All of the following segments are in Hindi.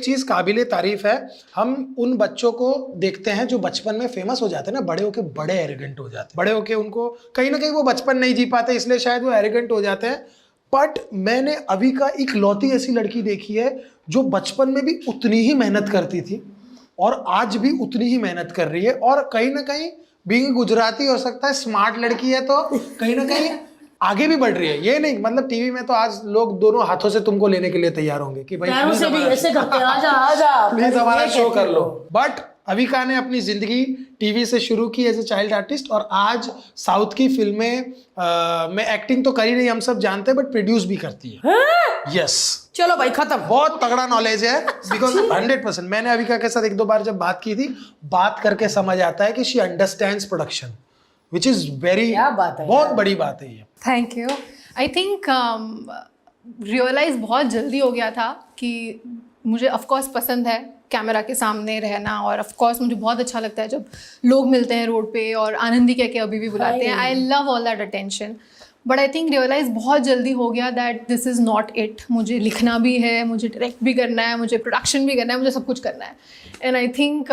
चीज काबिले तारीफ है। हम उन बच्चों को देखते हैं जो बचपन में फेमस हो जाते हैं ना, बड़े होके बड़े एरोगेंट हो जाते हैं, बड़े होके उनको कहीं ना कहीं वो बचपन नहीं जी पाते, इसलिए शायद वो एरोगेंट हो जाते हैं। बट मैंने अभी का इकलौती ऐसी लड़की देखी है जो बचपन में भी उतनी ही मेहनत करती थी और आज भी उतनी ही मेहनत कर रही है, और कहीं ना कहीं बीइंग गुजराती हो सकता है स्मार्ट लड़की है तो कहीं ना कहीं आगे भी बढ़ रही है। ये नहीं मतलब टीवी में तो आज लोग दोनों हाथों से तुमको लेने के लिए तैयार होंगे कि भाई पैरों से भी ऐसे करते हैं, आजा आजा प्लीज हमारा ये शो कहते कर लो। हो। बट अविका ने अपनी जिंदगी टीवी से शुरू की एज ए चाइल्ड आर्टिस्ट, और आज साउथ की फिल्में में एक्टिंग तो कर ही नहीं, हम सब जानते हैं, बट प्रोड्यूस भी करती है। यस चलो भाई खत्म। बहुत तगड़ा नॉलेज है, बिकॉज 100% मैंने अविका के साथ एक दो बार जब बात की थी, बात करके समझ आता है कि she understands production, which is very, क्या बात है बहुत बड़ी बात है ये। Thank you. I think realize बहुत जल्दी हो गया था कि मुझे ऑफकोर्स पसंद है कैमरा के सामने रहना, और ऑफकोर्स मुझे बहुत अच्छा लगता है जब लोग मिलते हैं रोड पे और आनंदी कह के अभी भी बुलाते हैं। I love all that attention. But I think realize बहुत जल्दी हो गया that this is not it. मुझे लिखना भी है, मुझे डायरेक्ट भी करना है, मुझे प्रोडक्शन भी करना है, मुझे सब कुछ करना है। एंड आई थिंक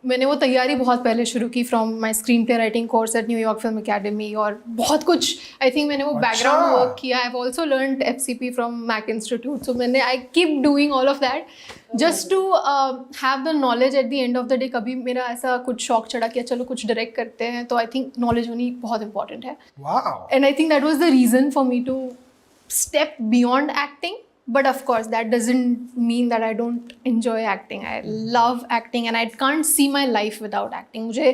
मैंने वो तैयारी बहुत पहले शुरू की from my screen play writing course eight New York film academy, और बहुत कुछ आई थिंक मैंने वो बैकग्राउंड वर्क किया। I have also learned FCP from Mac institute, so मैंने I keep doing all of that just to have the knowledge at the end of the day. कभी मेरा ऐसा कुछ शौक चढ़ा कि चलो कुछ डायरेक्ट करते हैं, तो आई थिंक नॉलेज होनी बहुत इंपॉर्टेंट है। And I think that was the reason for me to step beyond acting. But of course that doesn't mean that I don't enjoy acting. I love acting and I can't see my life without acting. मुझे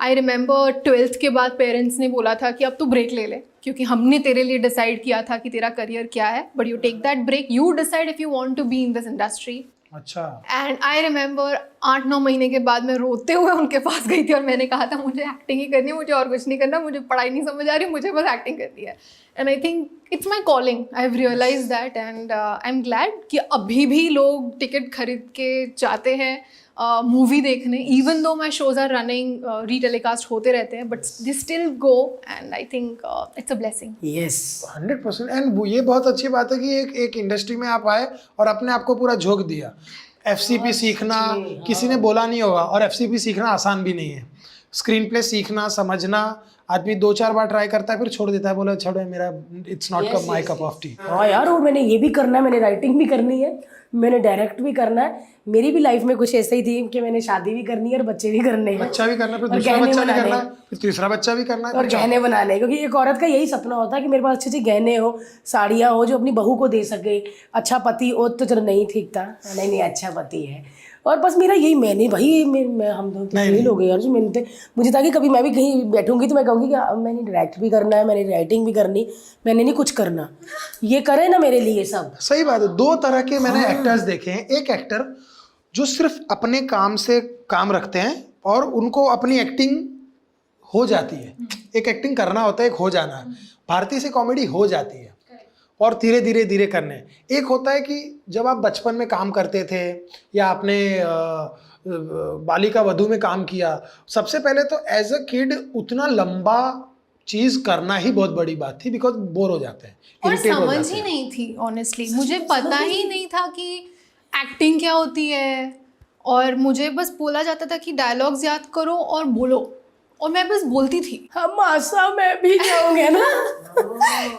I remember 12th के बाद पेरेंट्स ने बोला था कि अब तू ब्रेक ले ले, क्योंकि हमने तेरे लिए डिसाइड किया था कि तेरा करियर क्या है, but you take that break, you decide if you want to be in this industry. अच्छा। एंड आई रिमेंबर 8-9 महीने के बाद मैं रोते हुए उनके पास गई थी और मैंने कहा था मुझे एक्टिंग ही करनी है, मुझे और कुछ नहीं करना, मुझे पढ़ाई नहीं समझ आ रही, मुझे बस एक्टिंग करनी है। And I think it's my calling, I have realize that, and I am glad कि अभी भी लोग टिकट खरीद के जाते हैं मूवी देखने, even though my shows are running, retelecast होते रहते हैं, but they still go, and I think it's a blessing. Yes 100%। एंड ये बहुत अच्छी बात है कि एक इंडस्ट्री में आप आए और अपने आप को पूरा झोंक दिया। FCP सीखना किसी ने बोला नहीं होगा, और FCP सीखना आसान भी नहीं है। स्क्रीन प्ले सीखना, समझना, आदमी 2-4 बार ट्राई करता है फिर छोड़ देता है, बोला छोड़ो मेरा it's not cup my cup of T. हाँ यार, और मैंने ये भी करना है, मैंने राइटिंग भी करनी है, मैंने डायरेक्ट भी करना है। मेरी भी लाइफ में कुछ ऐसा ही थी कि मैंने शादी भी करनी है और बच्चे भी करने हैं, बच्चा भी करना है, फिर और दूसरा गहने बच्चा भी बनाने करना हैं। है, फिर तीसरा बच्चा भी करना है, और गहने बनाने, क्योंकि एक औरत का यही सपना होता है कि मेरे पास अच्छे अच्छे गहने हो, साड़ियाँ हो जो अपनी बहू को दे सके, अच्छा पति हो। तो चलो नहीं ठीक था, नहीं अच्छा पति है, और बस मेरा यही, मैंने भाई हम दोनों यही लोग यार जो मैंने मुझे था कि कभी मैं भी कहीं बैठूंगी तो मैं कहूँगी कि मैंने डायरेक्ट भी करना है, मैंने राइटिंग भी करनी, मैंने नहीं कुछ करना, ये करे ना मेरे लिए सब। सही बात है। 2 तरह के मैंने एक्टर्स देखे हैं। एक एक्टर जो सिर्फ अपने काम से काम रखते हैं और उनको अपनी एक्टिंग हो जाती है, एक एक्टिंग करना होता है, एक हो जाना है। भारतीय से कॉमेडी हो जाती है और धीरे धीरे धीरे करने। एक होता है कि जब आप बचपन में काम करते थे या आपने बालिका वधू में काम किया, सबसे पहले तो एज अ किड उतना लंबा चीज करना ही बहुत बड़ी बात थी, बिकॉज बोर हो जाते हैं, और irritate हो समझ जाते ही हैं। नहीं थी ऑनेस्टली, मुझे पता ही नहीं था कि एक्टिंग क्या होती है, और मुझे बस बोला जाता था कि डायलॉग्स याद करो और बोलो, और मैं बस बोलती थी। हम आशा में भी जाओगे ना।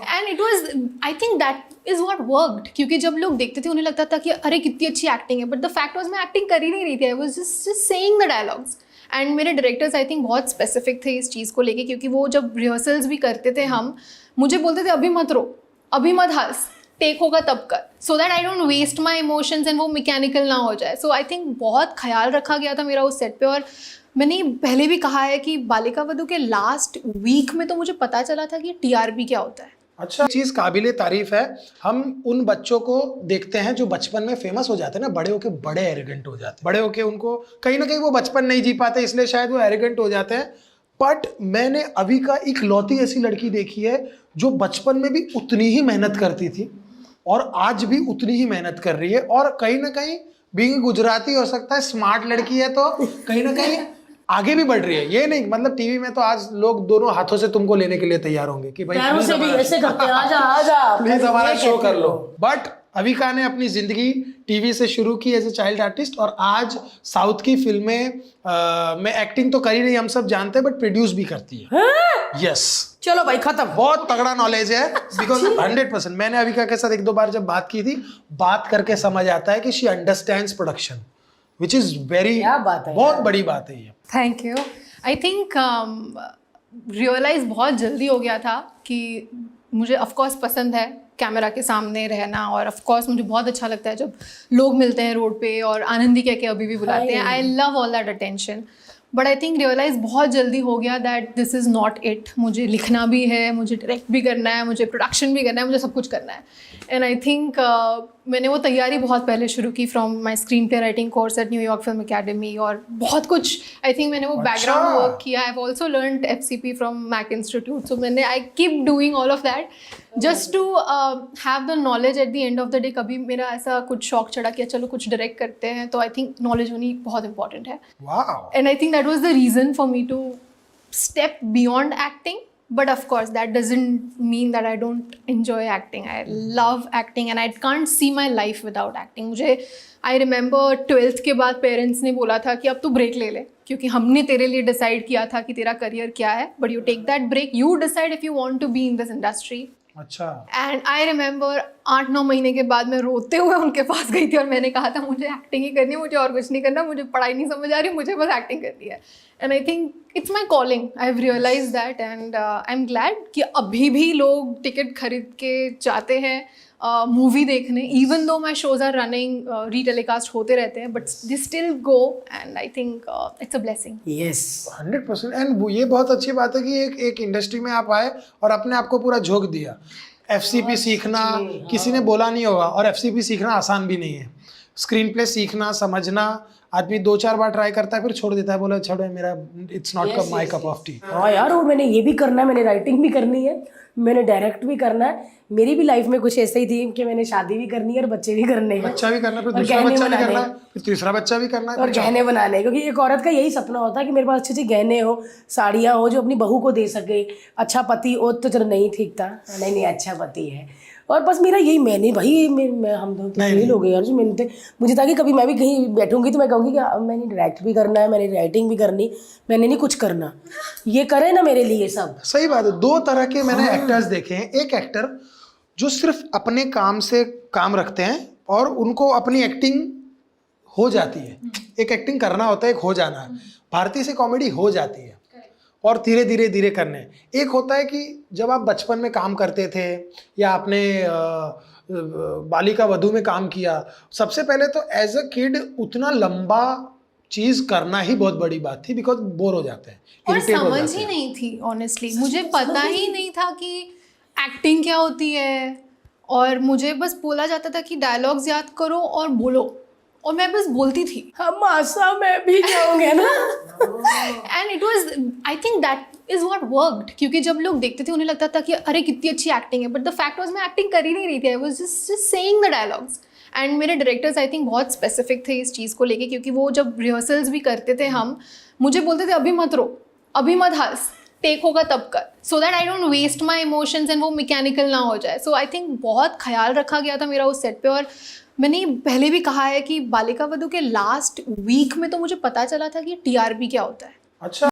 And it was, I think that is what worked, क्योंकि जब लोग देखते थे उन्हें लगता था कि अरे कितनी अच्छी एक्टिंग है, बट द फैक्ट वाज मैं एक्टिंग कर ही नहीं रही थी, I was just saying the dialogues. And मेरे डायरेक्टर्स आई थिंक बहुत स्पेसिफिक थे इस चीज़ को लेके, क्योंकि वो जब रिहर्सल्स भी करते थे हम मुझे बोलते थे अभी मत रो, अभी मत हंस, टेक होगा तब कर, so that I don't waste my emotions and वो मैकेनिकल ना हो जाए। सो आई थिंक बहुत ख्याल रखा गया था मेरा उस सेट पे। और मैंने पहले भी कहा है कि बालिका वधू के लास्ट वीक में तो मुझे पता चला था कि TRP क्या होता है। अच्छा, चीज काबिले तारीफ है। हम उन बच्चों को देखते हैं जो बचपन में फेमस हो जाते हैं ना, बड़े होके बड़े एरोगेंट हो जाते हैं, बड़े होके उनको कहीं ना कहीं वो बचपन नहीं जी पाते, इसलिए शायद वो एरोगेंट हो जाते हैं। बट मैंने अभी का इकलौती ऐसी लड़की देखी है जो बचपन में भी उतनी ही मेहनत करती थी और आज भी उतनी ही मेहनत कर रही है, और कहीं ना कहीं बीइंग गुजराती हो सकता है स्मार्ट लड़की है तो कहीं ना कहीं आगे भी बढ़ रही है। ये नहीं मतलब टीवी में तो आज लोग दोनों हाथों से तुमको लेने के लिए तैयार होंगे कि भाई पैरों से भी ऐसे करते हैं, आजा आजा प्लीज हमारा ये शो कहते कर लो। हो। बट अविका ने अपनी जिंदगी टीवी से शुरू की एज ए चाइल्ड आर्टिस्ट और आज साउथ की फिल्में में एक्टिंग तो कर ही नहीं, हम सब जानते हैं, बट प्रोड्यूस भी करती है। यस चलो भाई खत्म। बहुत तगड़ा नॉलेज है बिकॉज 100%। मैंने अविका के साथ एक दो बार जब बात की थी, बात करके समझ आता है कि she understands production, which is very, क्या बात है, बहुत बड़ी बात है ये। Thank you. I think realize बहुत जल्दी हो गया था कि मुझे ऑफ कोर्स पसंद है कैमरा के सामने रहना, और ऑफ कोर्स मुझे बहुत अच्छा लगता है जब लोग मिलते हैं रोड पे और आनंदी कह के अभी भी बुलाते हैं। I love all that attention, but I think realize बहुत जल्दी हो गया that this is not it. मुझे लिखना भी है, मुझे डायरेक्ट भी करना है, मुझे प्रोडक्शन भी करना है, मुझे सब कुछ करना है। एंड आई थिंक मैंने वो तैयारी बहुत पहले शुरू की from my screen play writing course eight New York film academy, और बहुत कुछ आई थिंक मैंने वो बैकग्राउंड वर्क किया। I have also learned FCP from Mac institute, so मैंने I keep doing all of that just to have the knowledge at the end of the day. कभी मेरा ऐसा कुछ शौक चढ़ा कि चलो कुछ डायरेक्ट करते हैं, तो आई थिंक नॉलेज होनी बहुत इंपॉर्टेंट है। And I think that was the reason for me to step beyond acting, but of course that doesn't mean that I don't enjoy acting. I love acting and I can't see my life without acting. मुझे I remember 12th के बाद पेरेंट्स ने बोला था कि अब तू ब्रेक ले ले, क्योंकि हमने तेरे लिए डिसाइड किया था कि तेरा करियर क्या है, but you take that break, you decide if you want to be in this industry. अच्छा। एंड आई रिमेंबर 8-9 महीने के बाद मैं रोते हुए उनके पास गई थी और मैंने कहा था मुझे एक्टिंग ही करनी है, मुझे और कुछ नहीं करना, मुझे पढ़ाई नहीं समझ आ रही, मुझे बस एक्टिंग करनी है। And I think it's my calling, I have realize that, and I am glad कि अभी भी लोग टिकट खरीद के जाते हैं मूवी देखने, even though my shows are running, retelecast होते रहते हैं, but they still go, and I think it's a blessing. Yes 100%। एंड ये बहुत अच्छी बात है कि एक इंडस्ट्री में आप आए और अपने आप को पूरा झोंक दिया। FCP सीखना किसी ने बोला नहीं होगा, और FCP सीखना आसान भी नहीं है। स्क्रीन प्ले सीखना, समझना, आदमी 2-4 बार ट्राई करता है फिर छोड़ देता है, बोला छोड़ो मेरा it's not cup my cup of T. हाँ यार, और मैंने ये भी करना है, मैंने राइटिंग भी करनी है, मैंने डायरेक्ट भी करना है। मेरी भी लाइफ में कुछ ऐसा ही थी कि मैंने शादी भी करनी है और बच्चे भी करने हैं, बच्चा भी करना, फिर और दूसरा गहने बच्चा भी बनाने करना, हैं। फिर तीसरा बच्चा भी करना है, और गहने बनाने, क्योंकि एक औरत का यही सपना होता है कि मेरे पास अच्छे अच्छे गहने हो, साड़ियाँ हो जो अपनी बहू को दे सके। अच्छा पति हो तो चलो नहीं ठीक था, नहीं अच्छा पति है। और बस मेरा यही, मैंने भाई मैं हम दो फेल हो गए यार, जो मैंने मुझे था कि कभी मैं भी कहीं बैठूंगी तो मैं कहूँगी कि मैंने डायरेक्ट भी करना है, मैंने राइटिंग भी करनी, मैंने नहीं कुछ करना, ये करे ना मेरे लिए सब। सही बात है। 2 तरह के मैंने एक्टर्स देखे हैं। एक एक्टर जो सिर्फ अपने काम से काम रखते हैं और उनको अपनी एक्टिंग हो जाती है। एक एक्टिंग करना होता है, एक हो जाना है। भारतीय से कॉमेडी हो जाती है और धीरे धीरे धीरे करने। एक होता है कि जब आप बचपन में काम करते थे या आपने बालिका वधू में काम किया, सबसे पहले तो एज अ किड उतना लंबा चीज करना ही बहुत बड़ी बात थी, बिकॉज बोर हो जाते हैं, और irritate हो समझ जाते ही हैं। नहीं थी ऑनेस्टली, मुझे पता ही नहीं था कि एक्टिंग क्या होती है, और मुझे बस बोला जाता था कि डायलॉग्स याद करो और बोलो, और मैं बस बोलती थी। हम आशा में भी जाओगे ना। And it was, I think that is what worked, क्योंकि जब लोग देखते थे उन्हें लगता था कि अरे कितनी अच्छी एक्टिंग है, बट द फैक्ट वाज मैं एक्टिंग कर ही नहीं रही थी, I was just saying the dialogues. And मेरे डायरेक्टर्स आई थिंक बहुत स्पेसिफिक थे इस चीज़ को लेके, क्योंकि वो जब रिहर्सल्स भी करते थे हम मुझे बोलते थे अभी मत रो, अभी मत हंस, टेक होगा तब कर, so that I don't waste my emotions and वो मैकेनिकल ना हो जाए। सो आई थिंक बहुत ख्याल रखा गया था मेरा उस सेट पे। और मैंने पहले भी कहा है कि बालिका वधू के लास्ट वीक में तो मुझे पता चला था कि TRP क्या होता है। अच्छा।